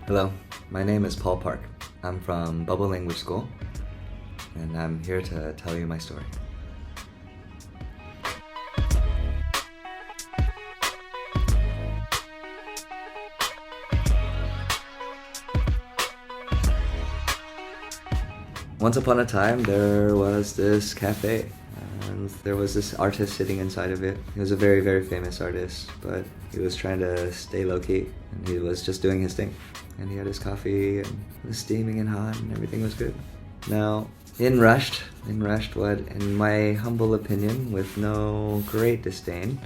Hello, my name is Paul Park. I'm from Bubble Language School, and I'm here to tell you my story. Once upon a time, there was this cafe, and there was this artist sitting inside of it. He was a very, very famous artist, but he was trying to stay low-key, and he was just doing his thing. And he had his coffee, and it was steaming and hot, and everything was good. Now, in rushed what, in my humble opinion, with no great disdain,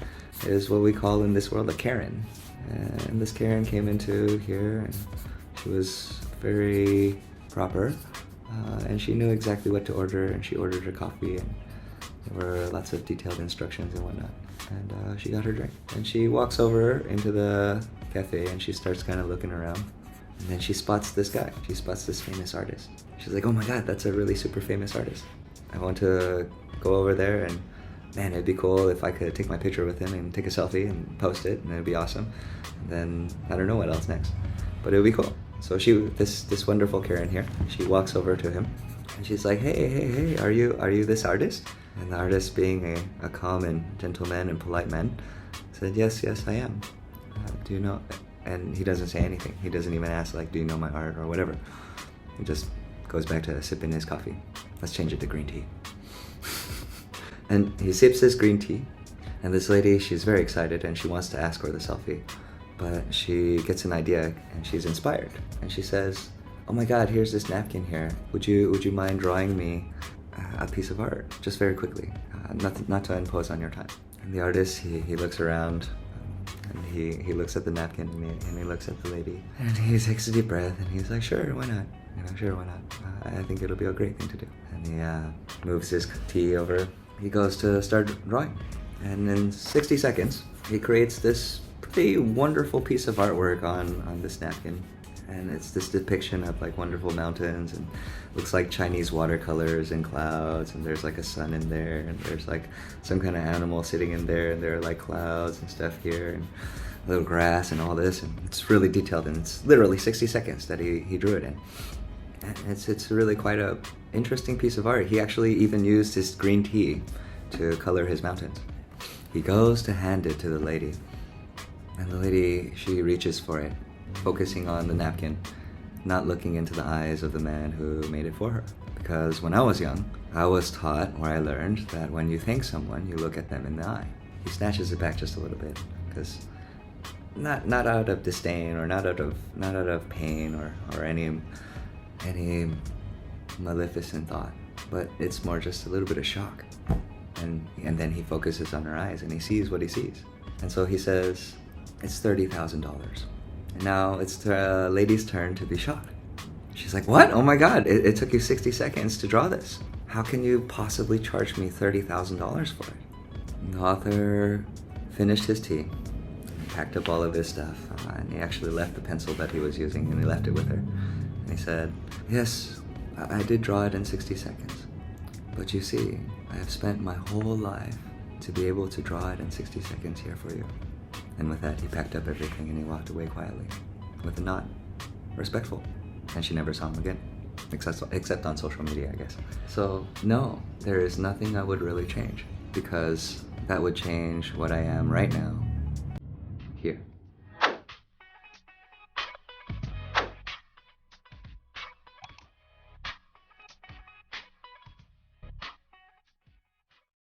is what we call in this world a Karen. And this Karen came into here, and she was very proper. And she knew exactly what to order, and she ordered her coffee, and there were lots of detailed instructions and whatnot. And she got her drink. And she walks over into the cafe, and she starts kind of looking around. And then she spots this guy. She spots this famous artist. She's like, oh my god, that's a really super famous artist. I want to go over there, and man, it'd be cool if I could take my picture with him and take a selfie and post it, and it'd be awesome. And then I don't know what else next, but it would be cool. So this wonderful Karen here, she walks over to him, and she's like, hey, are you this artist? And the artist, being a calm and gentleman and polite man, said, yes, I am. Do you know? And he doesn't say anything. He doesn't even ask, like, do you know my art or whatever. He just goes back to sipping his coffee. Let's change it to green tea. And he sips his green tea, and this lady, she's very excited, and she wants to ask for the selfie. But she gets an idea, and she's inspired. And she says, oh my god, here's this napkin here. Would you mind drawing me a piece of art, just very quickly, not to impose on your time? And the artist, he looks around, and he looks at the napkin, and he looks at the lady, and he takes a deep breath, and he's like, sure, why not? Sure, why not? I think it'll be a great thing to do. And he moves his tea over. He goes to start drawing, and in 60 seconds, he creates this pretty wonderful piece of artwork on this napkin. And it's this depiction of like wonderful mountains, and looks like Chinese watercolors and clouds, and there's like a sun in there, and there's like some kind of animal sitting in there, and there are like clouds and stuff here, and a little grass and all this, and it's really detailed, and it's literally 60 seconds that he drew it in. And it's really quite a interesting piece of art. He actually even used his green tea to color his mountains. He goes to hand it to the lady, and the lady, she reaches for it, focusing on the napkin, not looking into the eyes of the man who made it for her. Because when I was young, I was taught, or I learned, that when you thank someone, you look at them in the eye. He snatches it back just a little bit, because not out of disdain, or not out of pain, or any maleficent thought, but it's more just a little bit of shock. And then he focuses on her eyes, and he sees what he sees. And so he says, it's $30,000. And now it's the lady's turn to be shocked. She's like, what? Oh my god, it took you 60 seconds to draw this. How can you possibly charge me $30,000 for it? And the author finished his tea, packed up all of his stuff, and he actually left the pencil that he was using, and he left it with her. And he said, yes, I did draw it in 60 seconds. But you see, I have spent my whole life to be able to draw it in 60 seconds here for you. And with that, he packed up everything, and he walked away quietly, with a nod, respectful. And she never saw him again, except on social media, I guess. So no, there is nothing I would really change, because that would change what I am right now, here.